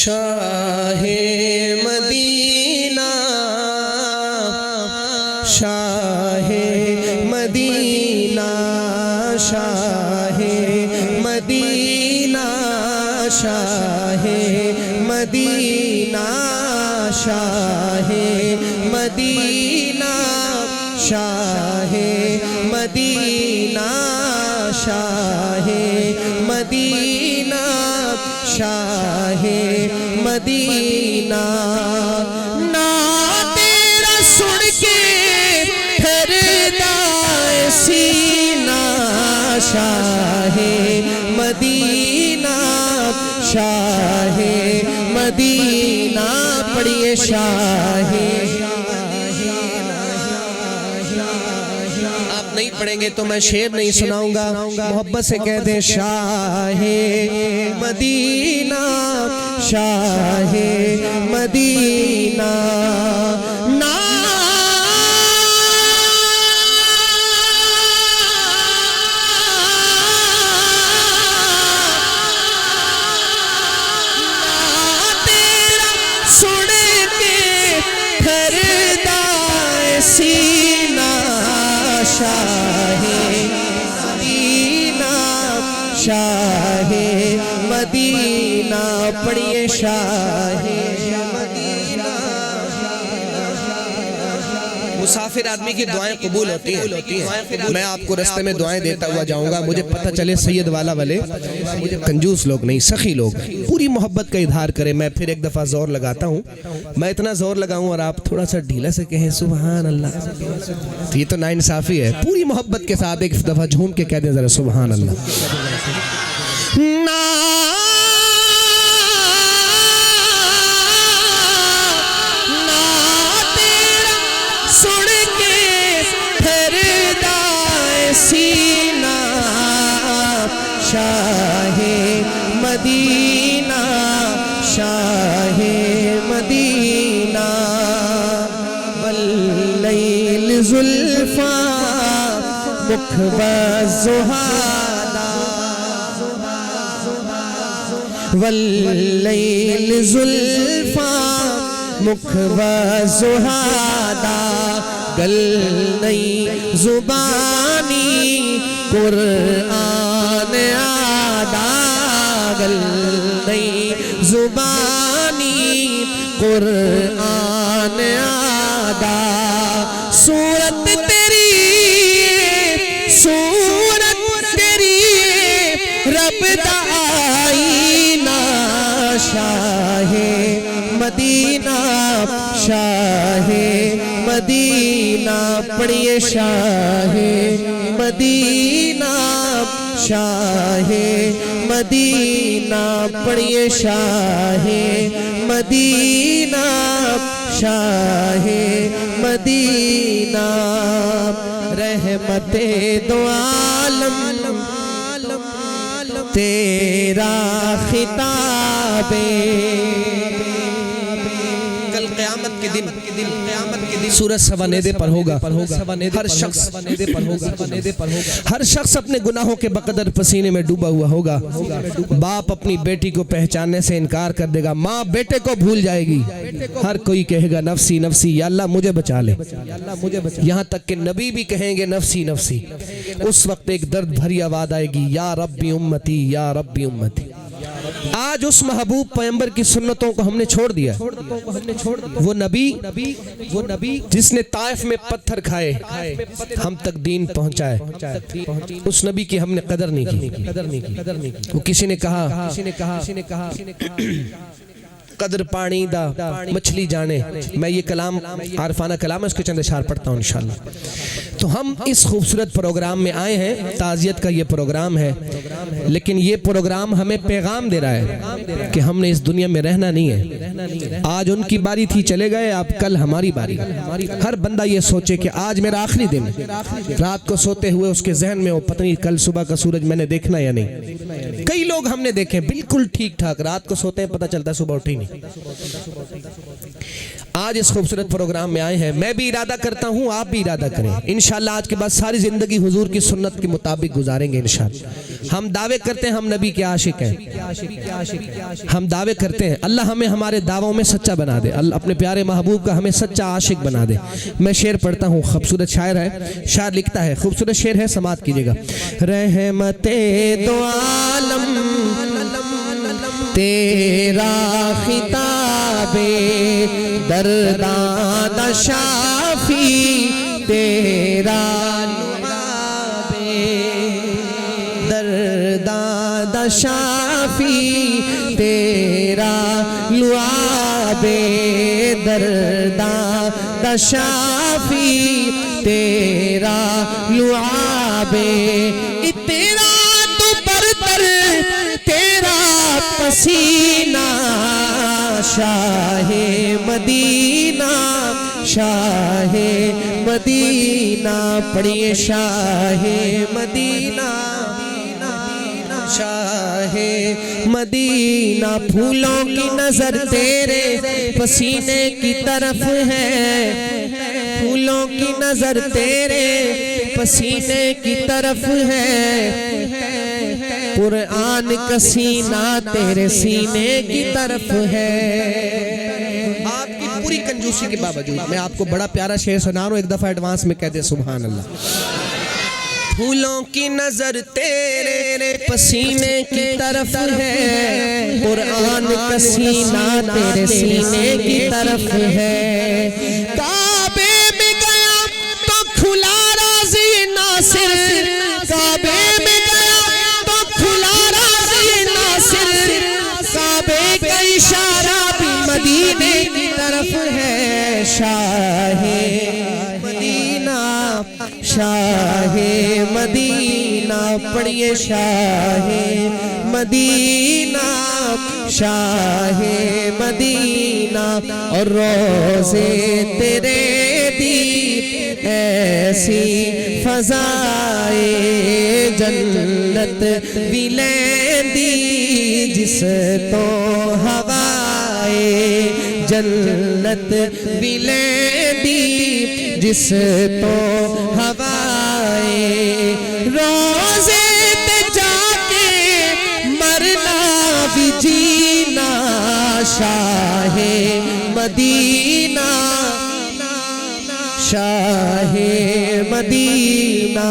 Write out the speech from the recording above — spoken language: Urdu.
شاہ مدینہ شاہ مدینہ شاہ مدینہ شاہ مدینہ شاہ مدینہ شاہ مدینہ شاہ مدینہ شاہ مدینہ نعت تیرا سن کے پھرتا ہے سینہ شاہ مدینہ شاہ مدینہ پڑھیے شاہ آپ نہیں پڑھیں گے تو میں شعر نہیں سناؤں گا محبت سے کہہ دیں شاہ مدینہ شاہ مدینہ شاہ مدینہ شاہ مدینہ پڑھیے شاہ مدینہ مسافر آدمی کی دعائیں قبول ہوتی ہیں میں آپ کو رستے میں دعائیں دیتا ہوا جاؤں گا مجھے پتہ چلے سید والا والے کنجوس لوگ نہیں سخی لوگ پوری محبت کا اظہار کریں میں پھر ایک دفعہ زور لگاتا ہوں میں اتنا زور لگاؤں اور آپ تھوڑا سا ڈھیلا سے کہیں سبحان اللہ تو یہ تو ناانصافی ہے پوری محبت کے ساتھ ایک دفعہ جھوم کے کہہ دیں ذرا سبحان اللہ سینہ شاہ مدینہ شاہ مدینہ واللیل زلفا مکھب زہادا واللیل زلفا مکھب زہادا گل نئی زبانی قرآن آدھا گل نئی زبانی قرآن آدھا صورت تیری رب دا آئینہ شاہ مدینہ شاہ مدینہ پڑھیے شاہ مدینہ شاہ مدینہ پڑھیے شاہ مدینہ شاہ مدینہ رحمت دو عالم تیرا خطاب کل قیامت کے دن سورج سوانیدے پر ہوگا ہر شخص اپنے گناہوں کے بقدر پسینے میں ڈوبا ہوا ہوگا باپ اپنی بیٹی کو پہچاننے سے انکار کر دے گا ماں بیٹے کو بھول جائے گی ہر کوئی کہے گا نفسی نفسی یا اللہ مجھے بچا لے یہاں تک کہ نبی بھی کہیں گے نفسی نفسی اس وقت ایک درد بھری آواز آئے گی یا ربی امتی یا ربی امتی آج اس محبوب پیغمبر کی سنتوں کو ہم نے چھوڑ دیا وہ نبی جس نے طائف میں پتھر کھائے ہم تک دین پہنچائے اس نبی کی ہم نے قدر نہیں کی وہ کسی نے کہا قدر پانی دا مچھلی جانے میں یہ کلام عارفانہ کلام ہے اس کے چند اشعار پڑھتا ہوں انشاءاللہ تو ہم اس خوبصورت پروگرام میں آئے ہیں تعزیت کا یہ پروگرام ہے لیکن یہ پروگرام ہمیں پیغام دے رہا ہے کہ ہم نے اس دنیا میں رہنا نہیں ہے آج ان کی باری تھی چلے گئے اب کل ہماری باری ہر بندہ یہ سوچے کہ آج میرا آخری دن رات کو سوتے ہوئے اس کے ذہن میں وہ پتہ نہیں کل صبح کا سورج میں نے دیکھنا یا نہیں کئی لوگ ہم نے دیکھے بالکل ٹھیک ٹھاک رات کو سوتے ہیں پتہ چلتا ہے صبح اٹھے نہیں آج اس خوبصورت پروگرام میں آئے ہیں. میں بھی ارادہ کرتا ہوں آپ بھی ارادہ کریں. انشاءاللہ آج کے بعد ساری زندگی حضور کی سنت کے مطابق گزاریں گے انشاءاللہ. ہم دعوے کرتے ہیں ہم نبی کے عاشق ہیں. ہم دعوے کرتے ہیں اللہ ہمیں ہمارے دعووں میں سچا بنا دے. اللہ اپنے پیارے محبوب کا ہمیں سچا عاشق بنا دے. میں شعر پڑھتا ہوں. خوبصورت شاعر ہے. شاعر لکھتا ہے. خوبصورت شعر ہے سماعت کیجئے گا. رحمت دو عالم تیرا خطاب درداں دا شافی تیرا لعاب درداں دا شافی تیرا لعاب درداں دا شافی تیرا لعاب تیرا تو برتر تیرا پسینہ شاہ مدینہ شاہ مدینہ پڑھیے شاہ مدینہ شاہ مدینہ. پھولوں کی نظر تیرے پسینے کی طرف ہے. پھولوں کی نظر تیرے پسینے کی طرف ہے. قرآن کا سینہ تیرے سینے کی طرف ہے. آپ کی پوری کنجوسی کے باوجود میں آپ کو بڑا پیارا شعر سنا رہا ہوں. ایک دفعہ ایڈوانس میں کہہ دے سبحان اللہ. پھولوں کی نظر تیرے پسینے کی طرف ہے. قرآن کا سینہ تیرے سینے کی طرف ہے. کعبے میں گیا تو کھلا راضی ناصر. کعبے میں گیا تو کھلا راضی ناصر. کعبے کا اشارہ بھی مدینے کی طرف ہے. شاہ مدینہ شاہ مدینہ پڑھیے شاہ مدینہ شاہ مدینہ. اور روزے تیرے دی ایسی فضائے جنت بھی لیندی جس تو ہوائے جنت بھی لیندی جس تو ہوائے. روزے تے جا کے مرنا بھی جینا شاہ مدینہ شاہ مدینہ.